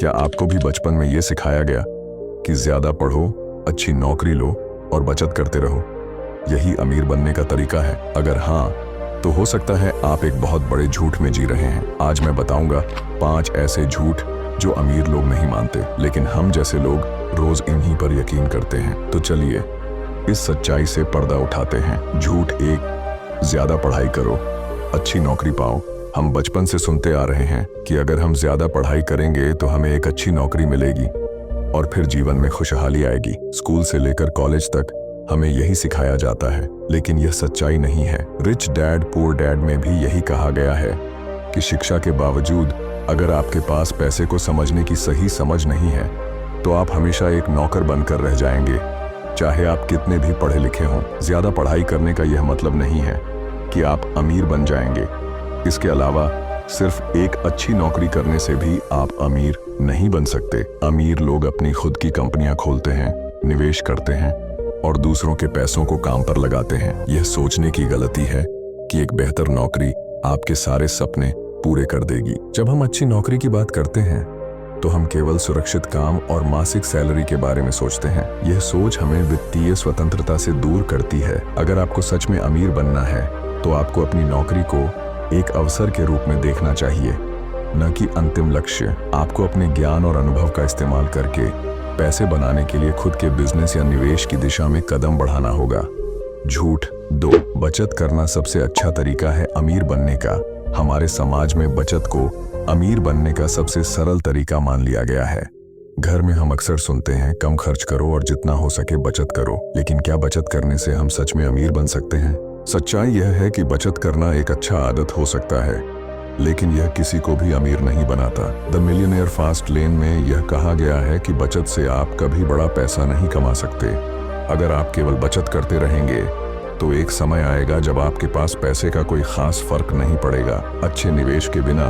क्या आपको भी बचपन में ये सिखाया गया कि ज्यादा पढ़ो, अच्छी नौकरी लो और बचत करते रहो, यही अमीर बनने का तरीका है? अगर हाँ, तो हो सकता है आप एक बहुत बड़े झूठ में जी रहे हैं। आज मैं बताऊंगा 5 ऐसे झूठ जो अमीर लोग नहीं मानते, लेकिन हम जैसे लोग रोज इन्हीं पर यकीन करते हैं। तो चलिए इस सच्चाई से पर्दा उठाते हैं। झूठ 1, ज्यादा पढ़ाई करो, अच्छी नौकरी पाओ। हम बचपन से सुनते आ रहे हैं कि अगर हम ज्यादा पढ़ाई करेंगे तो हमें एक अच्छी नौकरी मिलेगी और फिर जीवन में खुशहाली आएगी। स्कूल से लेकर कॉलेज तक हमें यही सिखाया जाता है, लेकिन यह सच्चाई नहीं है। रिच डैड पुअर डैड में भी यही कहा गया है कि शिक्षा के बावजूद अगर आपके पास पैसे को समझने की सही समझ नहीं है तो आप हमेशा एक नौकर बनकर रह जाएंगे, चाहे आप कितने भी पढ़े लिखे हों। ज्यादा पढ़ाई करने का यह मतलब नहीं है कि आप अमीर बन जाएंगे। इसके अलावा सिर्फ एक अच्छी नौकरी करने से भी आप अमीर नहीं बन सकते। अमीर लोग अपनी खुद की कंपनियां खोलते हैं, निवेश करते हैं और दूसरों के पैसों को काम पर लगाते हैं। यह सोचने की गलती है कि एक बेहतर नौकरी आपके सारे सपने पूरे कर देगी। जब हम अच्छी नौकरी की बात करते हैं तो हम केवल सुरक्षित काम और मासिक सैलरी के बारे में सोचते हैं। यह सोच हमें वित्तीय स्वतंत्रता से दूर करती है। अगर आपको सच में अमीर बनना है तो आपको अपनी नौकरी को एक अवसर के रूप में देखना चाहिए, न कि अंतिम लक्ष्य। आपको अपने ज्ञान और अनुभव का इस्तेमाल करके पैसे बनाने के लिए खुद के बिजनेस या निवेश की दिशा में कदम बढ़ाना होगा। झूठ 2, बचत करना सबसे अच्छा तरीका है अमीर बनने का। हमारे समाज में बचत को अमीर बनने का सबसे सरल तरीका मान लिया गया है। घर में हम अक्सर सुनते हैं, कम खर्च करो और जितना हो सके बचत करो। लेकिन क्या बचत करने से हम सच में अमीर बन सकते हैं? सच्चाई यह है कि बचत करना एक अच्छा आदत हो सकता है, लेकिन यह किसी को भी अमीर नहीं बनाता। द मिलियनेयर फास्ट लेन में यह कहा गया है कि बचत से आप कभी बड़ा पैसा नहीं कमा सकते। अगर आप केवल बचत करते रहेंगे तो एक समय आएगा जब आपके पास पैसे का कोई खास फर्क नहीं पड़ेगा। अच्छे निवेश के बिना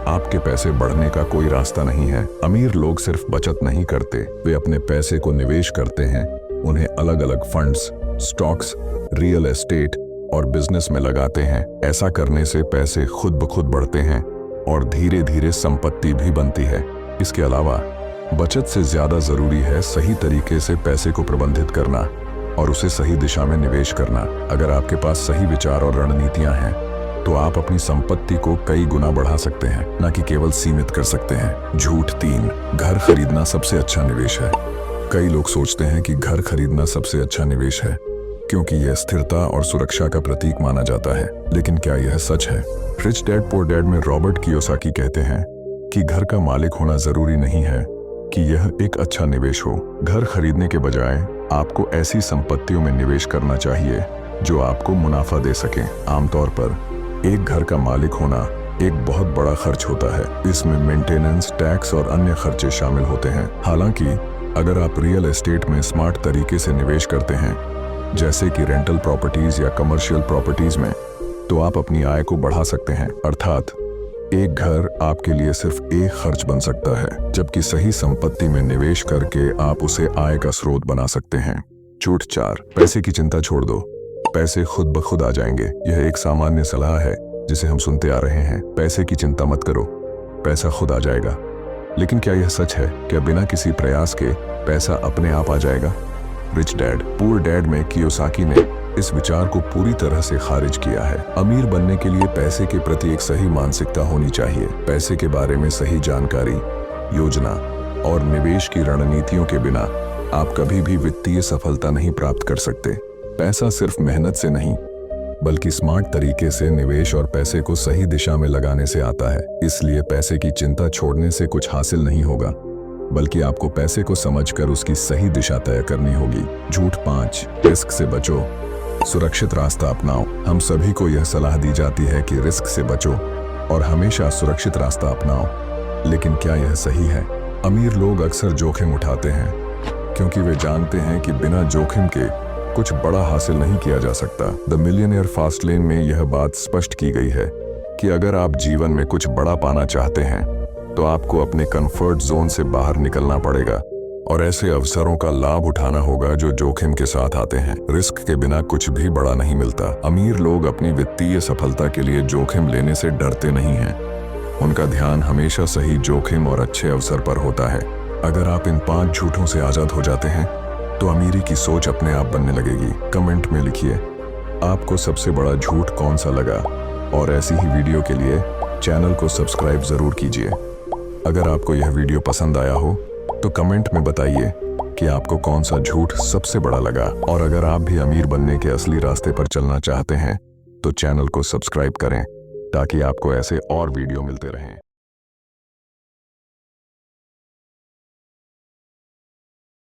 आपके पैसे बढ़ने का कोई रास्ता नहीं है। अमीर लोग सिर्फ बचत नहीं करते, वे अपने पैसे को निवेश करते हैं। उन्हें अलग अलग फंड्स, स्टॉक्स, रियल एस्टेट और बिजनेस में लगाते हैं। ऐसा करने से पैसे खुद ब खुद बढ़ते हैं और धीरे धीरे संपत्ति भी बनती है। इसके अलावा बचत से ज्यादा जरूरी है सही तरीके से पैसे को प्रबंधित करना और उसे सही दिशा में निवेश करना। अगर आपके पास सही विचार और रणनीतियां हैं तो आप अपनी संपत्ति को कई गुना बढ़ा सकते हैं, न कि केवल सीमित कर सकते हैं। झूठ 3, घर खरीदना सबसे अच्छा निवेश है। कई लोग सोचते हैं कि घर खरीदना सबसे अच्छा निवेश है क्योंकि यह स्थिरता और सुरक्षा का प्रतीक माना जाता है, लेकिन क्या यह सच है? रिच डैड पुअर डैड में रॉबर्ट कियोसाकी कहते हैं कि घर का मालिक होना जरूरी नहीं है कि यह एक अच्छा निवेश हो। घर खरीदने के बजाय आपको ऐसी संपत्तियों में निवेश करना चाहिए जो आपको मुनाफा दे सके। आमतौर पर एक घर का मालिक होना एक बहुत बड़ा खर्च होता है। इसमें मेंटेनेंस, टैक्स और अन्य खर्चे शामिल होते हैं। हालांकि अगर आप रियल एस्टेट में स्मार्ट तरीके से निवेश करते हैं, जैसे कि रेंटल प्रॉपर्टीज या कमर्शियल प्रॉपर्टीज में, तो आप अपनी आय को बढ़ा सकते हैं। अर्थात एक घर आपके लिए सिर्फ एक खर्च बन सकता है, जबकि सही संपत्ति में निवेश करके आप उसे आय का स्रोत बना सकते हैं। झूठ 4, पैसे की चिंता छोड़ दो, पैसे खुद ब खुद आ जाएंगे। यह एक सामान्य सलाह है जिसे हम सुनते आ रहे हैं। पैसे की चिंता मत करो, पैसा खुद आ जाएगा। लेकिन क्या यह सच है? क्या बिना किसी प्रयास के पैसा अपने आप आ जाएगा? रिच डैड पुअर डैड में कियोसाकी ने इस विचार को पूरी तरह से खारिज किया है। अमीर बनने के लिए पैसे के प्रति एक सही मानसिकता होनी चाहिए। पैसे के बारे में सही जानकारी, योजना और निवेश की रणनीतियों के बिना आप कभी भी वित्तीय सफलता नहीं प्राप्त कर सकते। पैसा सिर्फ मेहनत से नहीं, बल्कि स्मार्ट तरीके से निवेश और पैसे को सही दिशा में लगाने से आता है। इसलिए पैसे की चिंता छोड़ने से कुछ हासिल नहीं होगा, बल्कि आपको पैसे को समझकर उसकी सही दिशा तय करनी होगी। झूठ 5, रिस्क से बचो, सुरक्षित रास्ता अपनाओ। हम सभी को यह सलाह दी जाती है कि रिस्क से बचो और हमेशा सुरक्षित रास्ता अपनाओ, लेकिन क्या यह सही है? अमीर लोग अक्सर जोखिम उठाते हैं क्योंकि वे जानते हैं कि बिना जोखिम के कुछ बड़ा हासिल नहीं किया जा सकता। द मिलियनेयर फास्ट लेन में यह बात स्पष्ट की गई है कि अगर आप जीवन में कुछ बड़ा पाना चाहते हैं तो आपको अपने कंफर्ट जोन से बाहर निकलना पड़ेगा और ऐसे अवसरों का लाभ उठाना होगा जो जोखिम के साथ आते हैं। रिस्क के बिना कुछ भी बड़ा नहीं मिलता। अमीर लोग अपनी वित्तीय सफलता के लिए जोखिम लेने से डरते नहीं हैं, उनका ध्यान हमेशा सही जोखिम और अच्छे अवसर पर होता है। अगर आप इन 5 झूठों से आजाद हो जाते हैं तो अमीरी की सोच अपने आप बनने लगेगी। कमेंट में लिखिए आपको सबसे बड़ा झूठ कौन सा लगा, और ऐसी ही वीडियो के लिए चैनल को सब्सक्राइब जरूर कीजिए। अगर आपको यह वीडियो पसंद आया हो तो कमेंट में बताइए कि आपको कौन सा झूठ सबसे बड़ा लगा। और अगर आप भी अमीर बनने के असली रास्ते पर चलना चाहते हैं तो चैनल को सब्सक्राइब करें ताकि आपको ऐसे और वीडियो मिलते रहें।